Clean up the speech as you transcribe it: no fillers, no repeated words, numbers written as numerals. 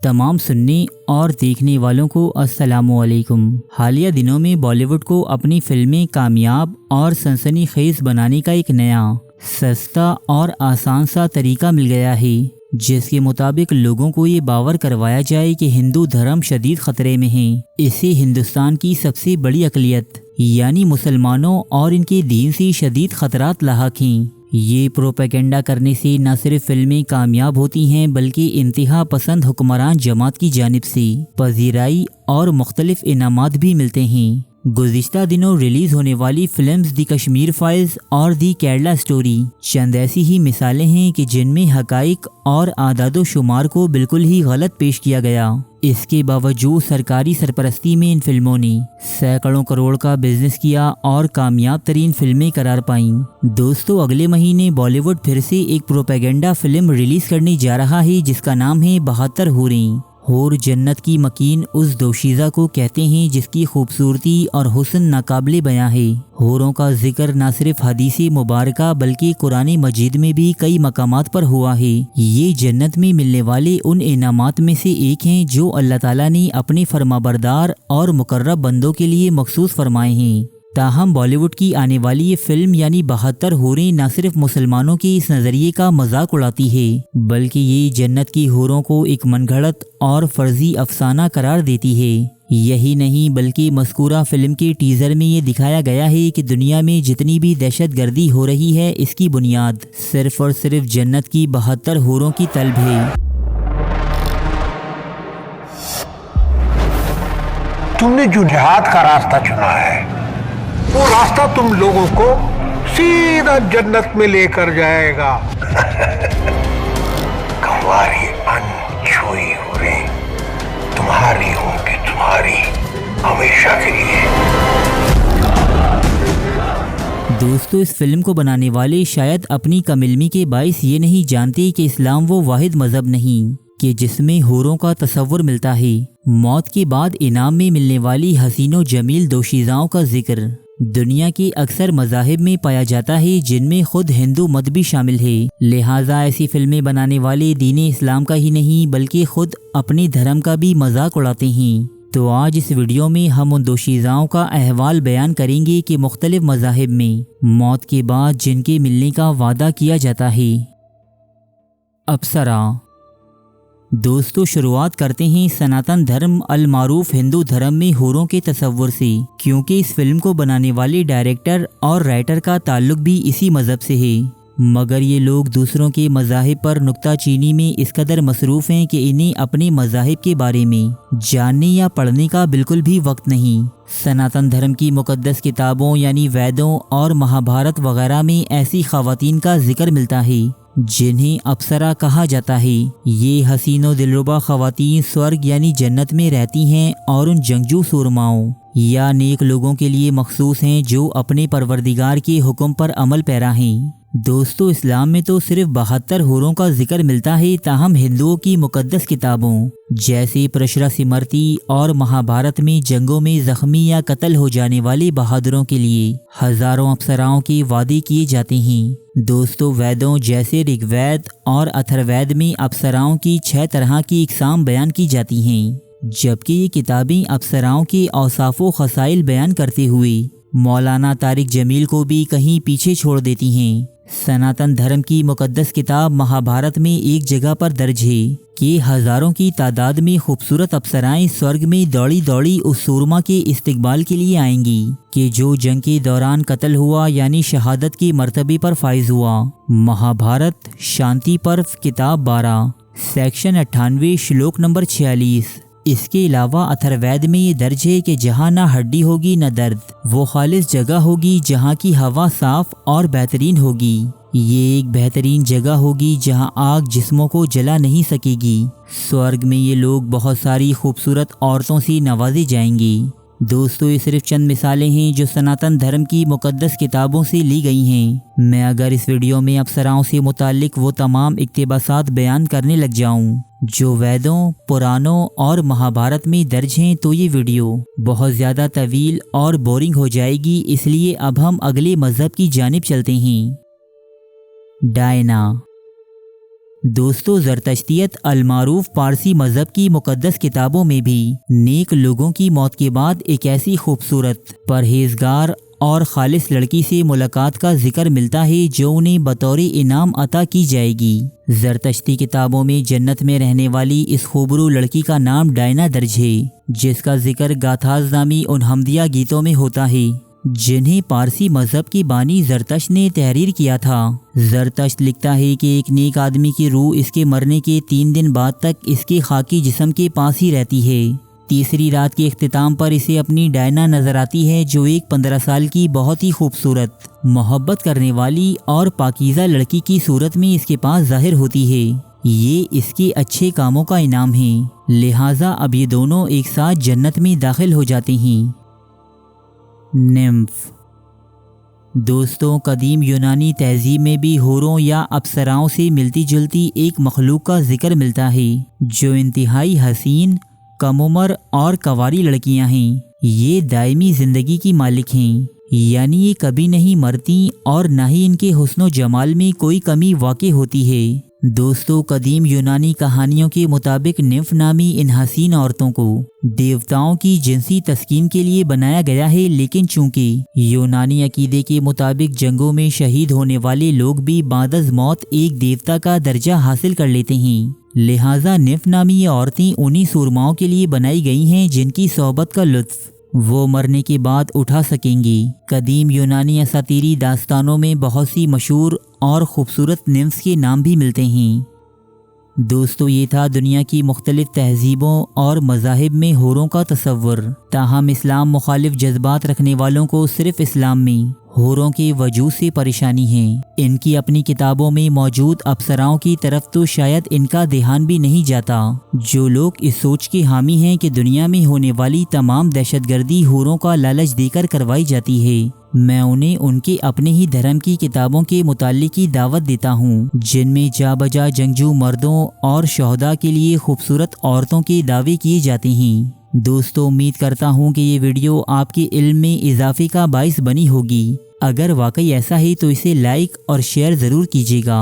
तमाम सुनने और देखने वालों को अस्सलामुअलैकुम। हालिया दिनों में बॉलीवुड को अपनी फिल्में कामयाब और सनसनीखेज बनाने का एक नया सस्ता और आसान सा तरीका मिल गया है, जिसके मुताबिक लोगों को ये बावर करवाया जाए कि हिंदू धर्म शदीद खतरे में है। इसे हिंदुस्तान की सबसे बड़ी अक़लियत यानी मुसलमानों और इनके दीन से शदीद खतरात लाहक हैं। ये प्रोपेगेंडा करने से न सिर्फ फिल्में कामयाब होती हैं बल्कि इंतहा पसंद हुक्मरान जमात की जानिब से पजीराई और मुख्तलिफ इनामात भी मिलते हैं। गुज़िश्ता दिनों रिलीज होने वाली फिल्म्स दी कश्मीर फाइल्स और दी केरला स्टोरी चंद ऐसी ही मिसालें हैं कि जिनमें हकाइक और आदादो शुमार को बिल्कुल ही गलत पेश किया गया। इसके बावजूद सरकारी सरपरस्ती में इन फिल्मों ने सैकड़ों करोड़ का बिजनेस किया और कामयाब तरीन फिल्में करार पाईं। दोस्तों, अगले महीने बॉलीवुड फिर से एक प्रोपेगेंडा फिल्म रिलीज करने जा रहा है जिसका नाम है 72 हूरें। हूर जन्नत की मकीन उस दोशीज़ा को कहते हैं जिसकी खूबसूरती और हुस्न नाकाबिले बयां है। हूरों का जिक्र न सिर्फ हदीसे मुबारका बल्कि कुरान मजीद में भी कई मकामात पर हुआ है। ये जन्नत में मिलने वाले उन इनामात में से एक हैं जो अल्लाह ताला ने अपने फरमाबरदार और मुकर्रब बंदों के लिए मखसूस फरमाए हैं। ताहम बॉलीवुड की आने वाली ये फिल्म यानी 72 हूरें न सिर्फ मुसलमानों के इस नज़रिए का मजाक उड़ाती है बल्कि ये जन्नत की हूरों को एक मनगढ़ंत और फर्जी अफसाना करार देती है। यही नहीं बल्कि मज़कूरा फिल्म के टीज़र में ये दिखाया गया है कि दुनिया में जितनी भी दहशतगर्दी हो रही है इसकी बुनियाद सिर्फ और सिर्फ जन्नत की 72 हूरों की तलब है। तुमने जो जिहाद का रास्ता चुना है वो रास्ता तुम लोगों को सीधा जन्नत में लेकर जाएगा। तुम्हारी अनछुई हूरें तुम्हारी होंगी, तुम्हारी हमेशा के लिए। दोस्तों, इस फिल्म को बनाने वाले शायद अपनी कमिलमी के बाइस ये नहीं जानते कि इस्लाम वो वाहिद मजहब नहीं कि जिसमें हूरों का तसव्वुर मिलता है। मौत के बाद इनाम में मिलने वाली हसीनो जमील दोशीज़ाओं का जिक्र दुनिया के अक्सर मज़ाहिब में पाया जाता है जिनमें खुद हिंदू मत भी शामिल है। लिहाजा ऐसी फिल्में बनाने वाले दीन इस्लाम का ही नहीं बल्कि खुद अपने धर्म का भी मजाक उड़ाते हैं। तो आज इस वीडियो में हम उन दोशीज़ाओं का अहवाल बयान करेंगे कि मुख्तलिफ मज़ाहिब में मौत के बाद जिनके मिलने का वादा किया जाता है। अप्सरा। दोस्तों, शुरुआत करते हैं सनातन धर्म अल मारूफ हिंदू धर्म में हूरों के तसव्वुर से, क्योंकि इस फिल्म को बनाने वाले डायरेक्टर और राइटर का ताल्लुक भी इसी मज़हब से है। मगर ये लोग दूसरों के मज़ाहिब पर नुक्ताचीनी में इस कदर मसरूफ़ हैं कि इन्हें अपने मज़ाहिब के बारे में जानने या पढ़ने का बिल्कुल भी वक्त नहीं। सनातन धर्म की मुक़द्दस किताबों यानी वेदों और महाभारत वगैरह में ऐसी ख़वातीन का जिक्र मिलता है जिन्हें अप्सरा कहा जाता है। ये हसीनो दिलरुबा ख़वातीन स्वर्ग यानी जन्नत में रहती हैं और उन जंगजू सूरमाओं या नेक लोगों के लिए मखसूस हैं जो अपने परवरदिगार के हुक्म पर अमल पैरा हैं। दोस्तों, इस्लाम में तो सिर्फ 72 हूरों का जिक्र मिलता है, ताहम हिंदुओं की मुक़द्दस किताबों जैसे प्रशरा सिमरती और महाभारत में जंगों में जख्मी या कत्ल हो जाने वाले बहादुरों के लिए हजारों अप्सराओं के वादे किए जाते हैं। दोस्तों, वेदों जैसे ऋग्वेद और अथर्ववेद में अप्सराओं की 6 तरह की इकसाम बयान की जाती हैं, जबकि ये किताबें अप्सराओं के औसाफ़ो खसाइल बयान करते हुए मौलाना तारिक जमील को भी कहीं पीछे छोड़ देती हैं। सनातन धर्म की मुक़द्दस किताब महाभारत में एक जगह पर दर्ज है कि हजारों की तादाद में खूबसूरत अप्सराएं स्वर्ग में दौड़ी दौड़ी उस सूरमा के इस्तकबाल के लिए आएंगी कि जो जंग के दौरान कत्ल हुआ यानी शहादत के मर्तबे पर फाइज हुआ। महाभारत शांति पर्व किताब 12 सेक्शन 98 श्लोक नंबर 46। इसके अलावा अथर्ववेद में ये दर्ज है कि जहाँ ना हड्डी होगी न दर्द, वो खालिस जगह होगी जहाँ की हवा साफ और बेहतरीन होगी। ये एक बेहतरीन जगह होगी जहाँ आग जिस्मों को जला नहीं सकेगी। स्वर्ग में ये लोग बहुत सारी खूबसूरत औरतों से नवाजे जाएंगे। दोस्तों, ये सिर्फ चंद मिसालें हैं जो सनातन धर्म की मुक़द्दस किताबों से ली गई हैं। मैं अगर इस वीडियो में अप्सराओं से मुताल्लिक वो तमाम इक़्तिबासात बयान करने लग जाऊं जो वेदों, पुराणों और महाभारत में दर्ज हैं तो ये वीडियो बहुत ज़्यादा तवील और बोरिंग हो जाएगी। इसलिए अब हम अगले मज़हब की जानिब चलते हैं। डायना। दोस्तों, ज़रतश्तियत अलमारूफ पारसी मज़हब की मुक़द्दस किताबों में भी नेक लोगों की मौत के बाद एक ऐसी खूबसूरत, परहेजगार और खालिस लड़की से मुलाकात का जिक्र मिलता है जो उन्हें बतौर इनाम अता की जाएगी। ज़रतश्ती किताबों में जन्नत में रहने वाली इस खूबरू लड़की का नाम डायना दर्ज है, जिसका जिक्र गाथाज नामी उन हमदिया गीतों में होता है जिन्हें पारसी मज़हब की बानी ज़रतश्त ने तहरीर किया था। ज़रतश्त लिखता है कि एक नेक आदमी की रूह इसके मरने के 3 दिन बाद तक इसके खाकी जिस्म के पास ही रहती है। तीसरी रात के इख्तिताम पर इसे अपनी डायना नजर आती है, जो एक 15 साल की बहुत ही खूबसूरत, मोहब्बत करने वाली और पाकीज़ा लड़की की सूरत में इसके पास ज़ाहिर होती है। ये इसके अच्छे कामों का इनाम है, लिहाजा अब ये दोनों एक साथ जन्नत में दाखिल हो जाते हैं। निम्फ। दोस्तों, कदीम यूनानी तहजीब में भी हूरों या अप्सराओं से मिलती जुलती एक मखलूक का जिक्र मिलता है जो इंतहाई हसीन, कम उम्र और कवारी लड़कियां हैं। ये दायमी ज़िंदगी की मालिक हैं, यानी ये कभी नहीं मरती और ना ही इनके हुस्न जमाल में कोई कमी वाक़ई होती है। दोस्तों, कदीम यूनानी कहानियों के मुताबिक निम्फ नामी इन हसीन औरतों को देवताओं की जिनसी तस्कीन के लिए बनाया गया है, लेकिन चूंकि यूनानी अकीदे के मुताबिक जंगों में शहीद होने वाले लोग भी बादज़ मौत एक देवता का दर्जा हासिल कर लेते हैं, लिहाजा निम्फ नामी ये औरतें उन्हीं सूरमाओं के लिए बनाई गई हैं जिनकी सोहबत का लुत्फ़ वो मरने के बाद उठा सकेंगी। कदीम यूनानी असातीरी दास्तानों में बहुत सी मशहूर और ख़ूबसूरत निम्फ्स के नाम भी मिलते हैं। दोस्तों, ये था दुनिया की मुख्तलिफ तहजीबों और मज़ाहिब में हूरों का तसव्वुर। ताहम इस्लाम मुखालिफ जज्बात रखने वालों को सिर्फ इस्लाम में हूरों के वजूद से परेशानी है। इनकी अपनी किताबों में मौजूद अप्सराओं की तरफ तो शायद इनका ध्यान भी नहीं जाता। जो लोग इस सोच के हामी हैं कि दुनिया में होने वाली तमाम दहशतगर्दी हूरों का लालच देकर करवाई जाती है, मैं उन्हें उनके अपने ही धर्म की किताबों के मुताल्लिक की दावत देता हूँ, जिनमें जा बजा जंगजू मर्दों और शहदा के लिए खूबसूरत औरतों के दावे किए जाते हैं। दोस्तों, उम्मीद करता हूँ कि ये वीडियो आपके इल्म में इजाफे का बाइस बनी होगी। अगर वाकई ऐसा है तो इसे लाइक और शेयर ज़रूर कीजिएगा।